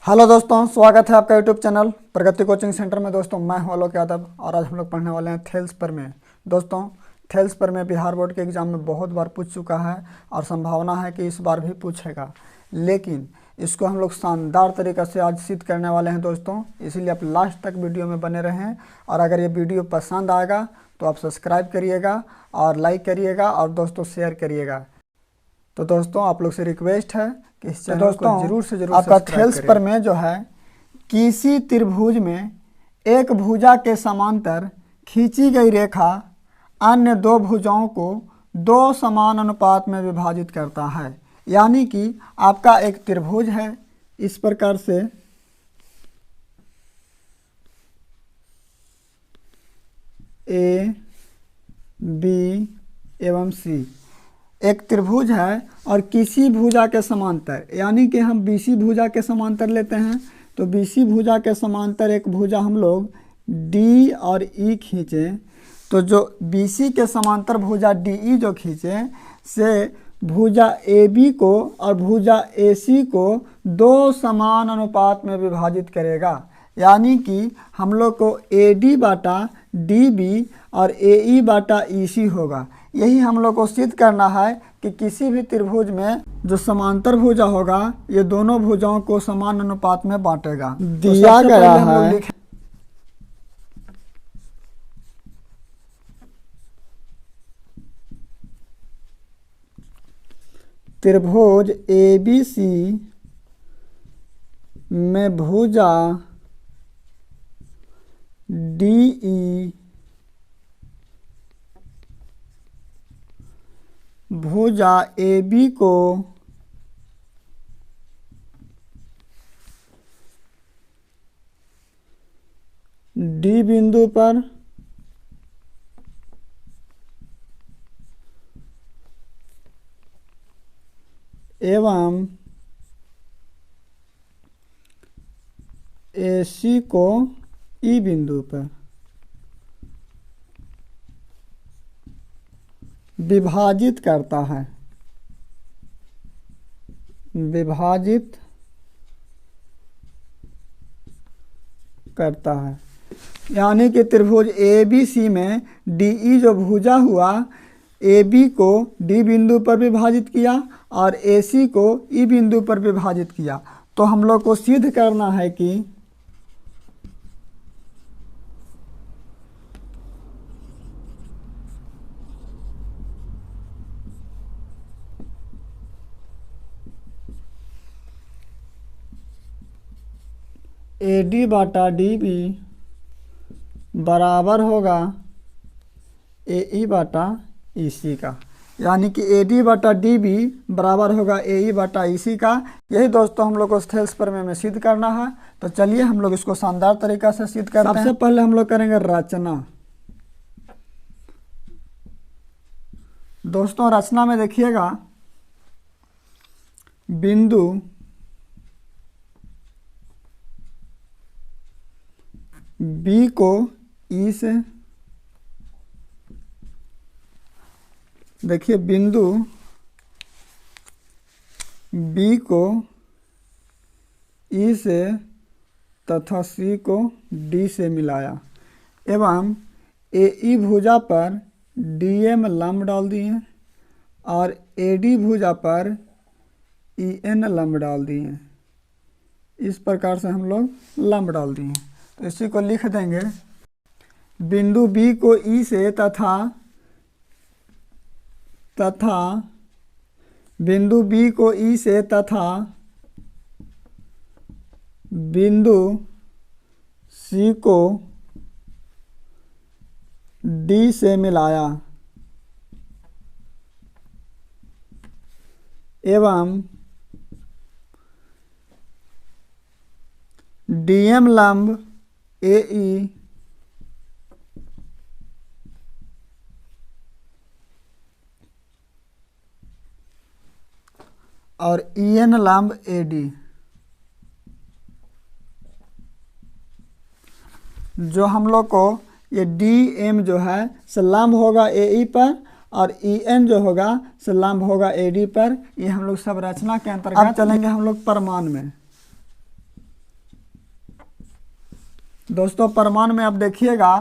Hello दोस्तों, स्वागत है आपका यूट्यूब चैनल प्रगति कोचिंग सेंटर में। दोस्तों मैं हूं आलोक यादव और आज हम लोग पढ़ने वाले हैं थेल्स प्रमेय। दोस्तों थेल्स प्रमेय बिहार बोर्ड के एग्ज़ाम में बहुत बार पूछ चुका है और संभावना है कि इस बार भी पूछेगा, लेकिन इसको हम लोग शानदार तरीक़े से आज सिद्ध करने वाले हैं दोस्तों। इसीलिए आप लास्ट तक वीडियो में बने रहें और अगर ये वीडियो पसंद आएगा तो आप सब्सक्राइब करिएगा और लाइक करिएगा और दोस्तों शेयर करिएगा। तो दोस्तों आप लोग से रिक्वेस्ट है कि इस चैनल को जरूर से जरूर आपका थेल्स प्रमेय जो है, किसी त्रिभुज में एक भुजा के समांतर खींची गई रेखा अन्य दो भुजाओं को दो समान अनुपात में विभाजित करता है। यानी कि आपका एक त्रिभुज है इस प्रकार से, ए बी एवं सी एक त्रिभुज है और किसी भुजा के समांतर, यानी कि हम बीसी भुजा के समांतर लेते हैं तो बीसी भुजा के समांतर एक भुजा हम लोग डी और ई खींचें तो जो बीसी के समांतर भुजा डी ई जो खींचें से भुजा ए बी को और भुजा ए सी को दो समान अनुपात में विभाजित करेगा। यानी कि हम लोग को ए डी बाटा डी बी और ए ई बाटा ई सी होगा। यही हम लोग को सिद्ध करना है कि किसी भी त्रिभुज में जो समांतर भुजा होगा ये दोनों भुजाओं को समान अनुपात में बांटेगा। दिया गया है त्रिभुज ए बी सी में भुजा डी ई भुजा ए बी को डी बिंदु पर एवं ए सी को ई बिंदु पर विभाजित करता है, विभाजित करता है। यानी कि त्रिभुज ए बी सी में डी ई जो भुजा हुआ ए बी को डी बिंदु पर विभाजित किया और ए सी को ई बिंदु पर विभाजित किया। तो हम लोग को सिद्ध करना है कि ए डी बाटा डी बी बराबर होगा ए ई बाटा ई सी का। यानी कि ए डी बाटा डी बी बराबर होगा ए ई बाटा ई सी का। यही दोस्तों हम लोग को थेल्स प्रमेय में सिद्ध करना है। तो चलिए हम लोग इसको शानदार तरीका से सिद्ध करते हैं। सबसे पहले हम लोग करेंगे रचना। दोस्तों रचना में देखिएगा, बिंदु बी को ई से, देखिए बिंदु बी को ई से तथा सी को डी से मिलाया एवं ए ई भुजा पर डी एम लंब डाल दिए और ए डी भुजा पर ई एन लंब डाल दिए। इस प्रकार से हम लोग लंब डाल दिए। तो इसी को लिख देंगे, बिंदु बी को ई से तथा बिंदु बी को ई से तथा बिंदु सी को डी से मिलाया एवं डीएम लंब ए ई और ई एन लंब ए डी, जो हम लोग को ये डी एम जो है से लंब होगा ए ई पर और ई एन जो होगा से लंब होगा ए डी पर। ये हम लोग सब रचना के अंतर्गत चलेंगे हम लोग प्रमाण में। दोस्तों प्रमाण में आप देखिएगा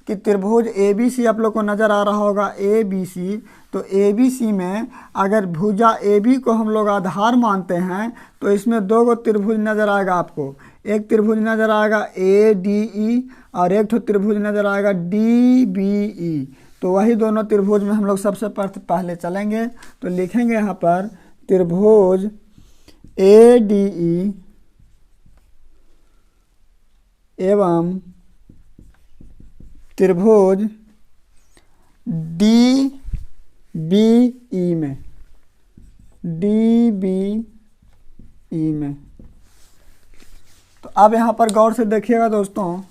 कि त्रिभुज ए बी सी आप लोग को नज़र आ रहा होगा, ए बी सी। तो ए बी सी में अगर भुजा ए बी को हम लोग आधार मानते हैं तो इसमें दो गो त्रिभुज नज़र आएगा आपको। एक त्रिभुज नज़र आएगा ए डी ई और एक तो त्रिभुज नज़र आएगा डी बी ई। तो वही दोनों त्रिभुज में हम लोग सबसे पहले चलेंगे। तो लिखेंगे यहाँ पर त्रिभुज ए डी ई एवं त्रिभुज डी बी ई में, डी बी ई में। तो अब यहाँ पर गौर से देखिएगा दोस्तों,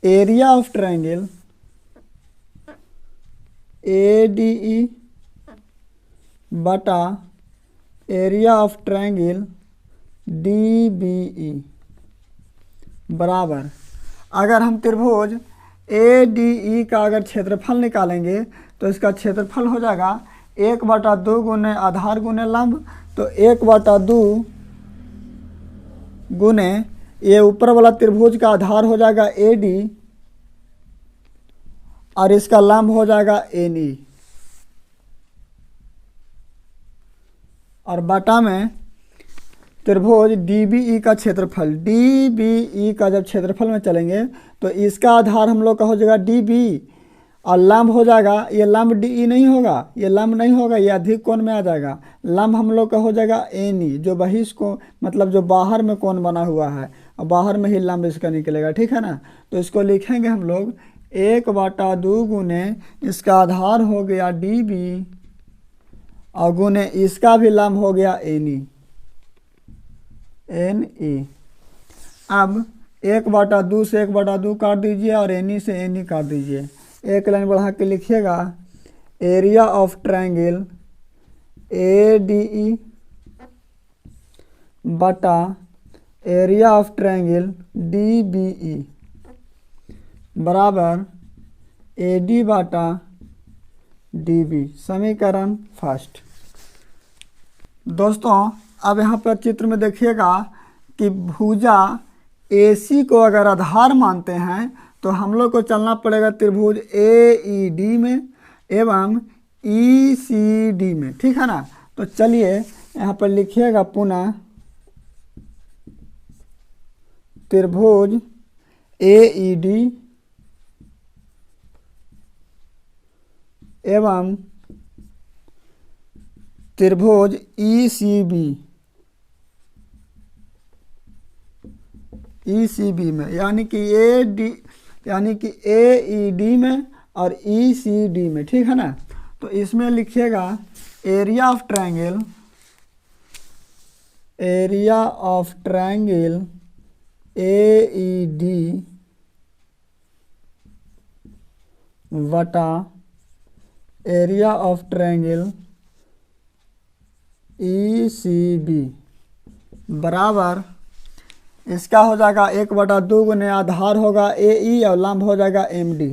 area of triangle A D E बटा area of triangle D B E बराबर, अगर हम त्रिभुज ए डी ई का अगर क्षेत्रफल निकालेंगे तो इसका क्षेत्रफल हो जाएगा 1/2 गुने आधार गुने लंब। तो 1/2 गुने ये ऊपर वाला त्रिभुज का आधार हो जाएगा ए डी और इसका लंब हो जाएगा एन ई, और बटा में त्रिभुज डी बी ई का क्षेत्रफल। डी बी ई का जब क्षेत्रफल में चलेंगे तो इसका आधार हम लोग का हो जाएगा डी बी और लंब हो जाएगा, ये लंब डी ई नहीं होगा, ये लंब नहीं होगा, ये अधिक कोण में आ जाएगा। लंब हम लोग का हो जाएगा एन ई, जो बहिष को मतलब जो बाहर में कोण बना हुआ है और बाहर में ही लंब इसका निकलेगा, ठीक है ना। तो इसको लिखेंगे हम लोग 1/2 गुने इसका आधार हो गया डी बी और गुने इसका भी लंब हो गया एन ई, एन ई। अब 1/2 से 1/2 काट दीजिए और एन ई से एन ई काट दीजिए। एक लाइन बढ़ा के लिखिएगा area of triangle A D E बटा area of triangle D B E बराबर ए डी बटा डी बी। समीकरण फर्स्ट। दोस्तों अब यहाँ पर चित्र में देखिएगा कि भुजा ए सी को अगर आधार मानते हैं तो हम लोग को चलना पड़ेगा त्रिभुज ए ई डी में एवं ई सी डी में, ठीक है ना। तो चलिए यहाँ पर लिखिएगा पुनः त्रिभुज ए ई डी एवं त्रिभुज ई सी बी, ई सी बी में, यानी कि ए ई डी में और ई सी डी में, ठीक है ना। तो इसमें लिखिएगा area of triangle, area of triangle A E D बटा area of triangle E C B बराबर, इसका हो जाएगा 1/2 गुने आधार होगा ए ई और लंब हो जाएगा एम डी।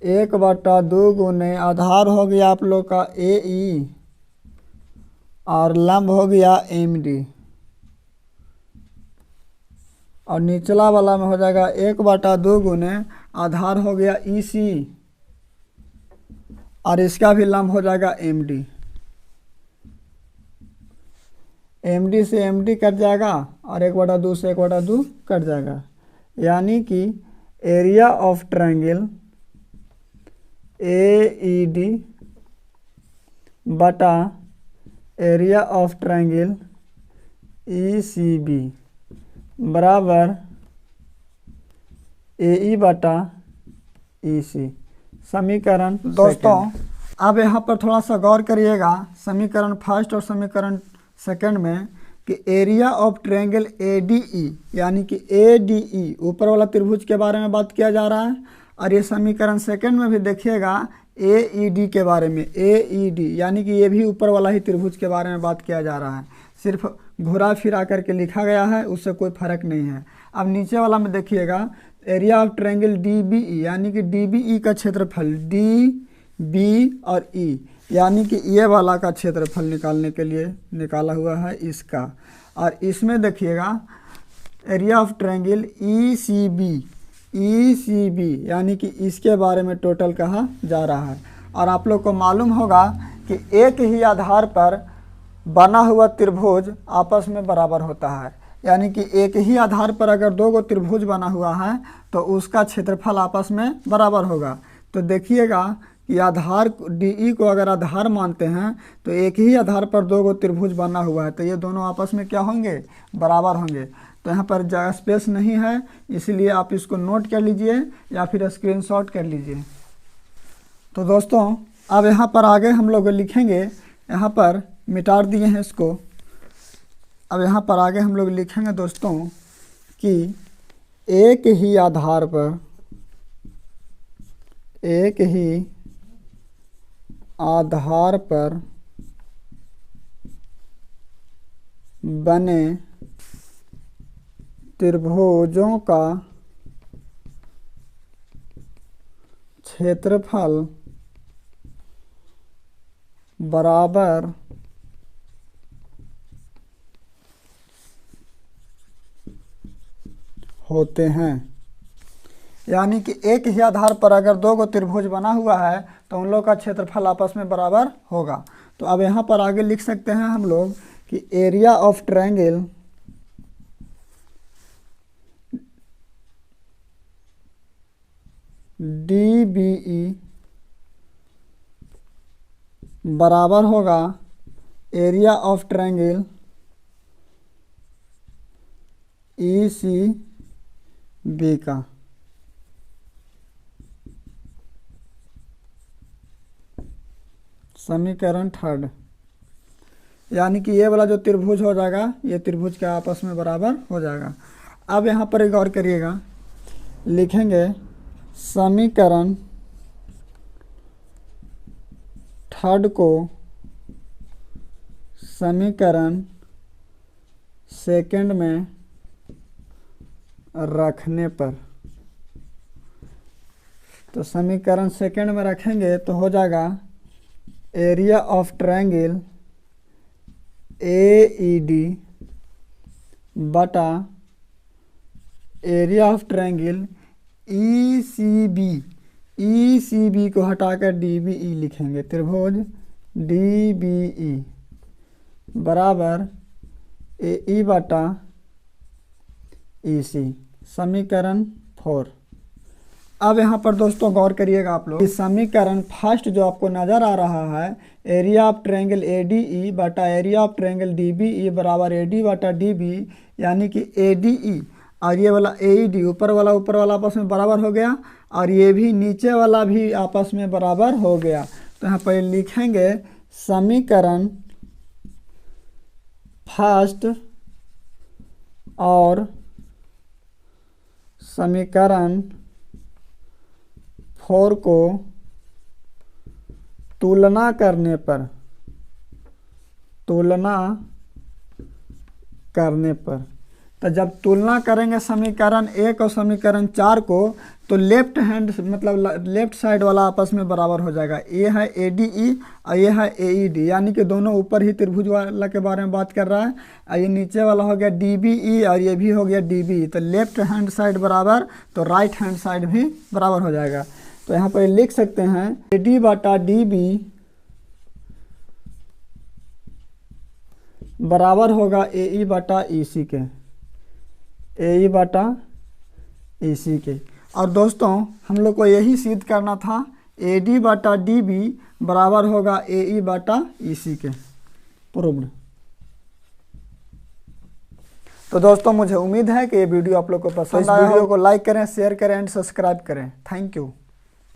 1/2 गुने आधार हो गया आप लोग का ए ई और लंब हो गया एम डी, और निचला वाला में हो जाएगा 1/2 गुने आधार हो गया ई सी और इसका भी लंब हो जाएगा एम डी। एम डी से एम डी कट जाएगा और 1/2 से 1/2 कट जाएगा, यानी कि area of triangle A E D बटा area of triangle E C B बराबर ए ई बटा ई सी। समीकरण दोस्तों अब यहाँ पर थोड़ा सा गौर करिएगा समीकरण फर्स्ट और समीकरण सेकंड में कि area of triangle A D ई, यानी कि ए डी ई ऊपर वाला त्रिभुज के बारे में बात किया जा रहा है, और ये समीकरण सेकंड में भी देखिएगा ए ई डी के बारे में, ए ई डी यानी कि ये भी ऊपर वाला ही त्रिभुज के बारे में बात किया जा रहा है, सिर्फ घुरा फिरा करके लिखा गया है, उससे कोई फर्क नहीं है। अब नीचे वाला में देखिएगा area of triangle D B E, यानी कि डी बी ई का क्षेत्रफल डी बी और ई, यानी कि ये वाला का क्षेत्रफल निकालने के लिए निकाला हुआ है इसका। और इसमें देखिएगा area of triangle E C B यानी कि इसके बारे में टोटल कहा जा रहा है। और आप लोग को मालूम होगा कि एक ही आधार पर बना हुआ त्रिभुज आपस में बराबर होता है, यानी कि एक ही आधार पर अगर दो गो त्रिभुज बना हुआ है तो उसका क्षेत्रफल आपस में बराबर होगा। तो देखिएगा कि आधार डी को अगर आधार मानते हैं तो एक ही आधार पर दो गो त्रिभुज बना हुआ है तो ये दोनों आपस में क्या होंगे, बराबर होंगे। तो यहाँ पर जगह स्पेस नहीं है, इसलिए आप इसको नोट कर लीजिए या फिर स्क्रीनशॉट कर लीजिए। तो दोस्तों अब यहाँ पर आगे हम लोग लिखेंगे, यहाँ पर मिटा दिए हैं इसको। अब यहाँ पर आगे हम लोग लिखेंगे दोस्तों कि एक ही आधार पर बने त्रिभुजों का क्षेत्रफल बराबर होते हैं। यानी कि एक ही आधार पर अगर दो गो त्रिभुज बना हुआ है तो उन लोग का क्षेत्रफल आपस में बराबर होगा। तो अब यहाँ पर आगे लिख सकते हैं हम लोग कि एरिया ऑफ ट्रायंगल DBE बराबर होगा एरिया ऑफ ट्रायंगल ECB का। समीकरण थर्ड, यानी कि ये वाला जो त्रिभुज हो जाएगा ये त्रिभुज के आपस में बराबर हो जाएगा। अब यहाँ पर एक और करिएगा, लिखेंगे समीकरण थर्ड को समीकरण सेकंड में रखने पर, तो समीकरण सेकंड में रखेंगे तो हो जाएगा एरिया ऑफ ट्रायंगल AED बटा एरिया ऑफ ट्रायंगल ECB को हटाकर DBE लिखेंगे, त्रिभुज DBE बराबर AE बटा EC, समीकरण 4। अब यहाँ पर दोस्तों गौर करिएगा आप लोग, इस समीकरण फर्स्ट जो आपको नज़र आ रहा है एरिया ऑफ ट्रायंगल ADE बटा एरिया ऑफ ट्रायंगल DBE बराबर AD बटा DB, यानी कि ADE और ये वाला AED ऊपर वाला आपस में बराबर हो गया और ये भी नीचे वाला भी आपस में बराबर हो गया। तो यहाँ पर लिखेंगे समीकरण फर्स्ट और समीकरण 4 को तुलना करने पर तो जब तुलना करेंगे समीकरण 1 और समीकरण 4 को तो लेफ्ट हैंड मतलब लेफ्ट साइड वाला आपस में बराबर हो जाएगा। ये है ADE और ये है AED, यानी कि दोनों ऊपर ही त्रिभुज वाला के बारे में बात कर रहा है और ये नीचे वाला हो गया DBE और ये भी हो गया DBE। तो लेफ्ट हैंड साइड बराबर तो राइट हैंड साइड भी बराबर हो जाएगा। तो यहाँ पर लिख सकते हैं AD बटा DB बराबर होगा AE बटा EC के, AE बटा EC के। और दोस्तों हम लोग को यही सिद्ध करना था, AD बटा DB बराबर होगा AE बटा EC के, प्रूव्ड। तो दोस्तों मुझे उम्मीद है कि ये वीडियो आप लोग को पसंद आया। वीडियो को लाइक करें, शेयर करें एंड सब्सक्राइब करें। Thank you.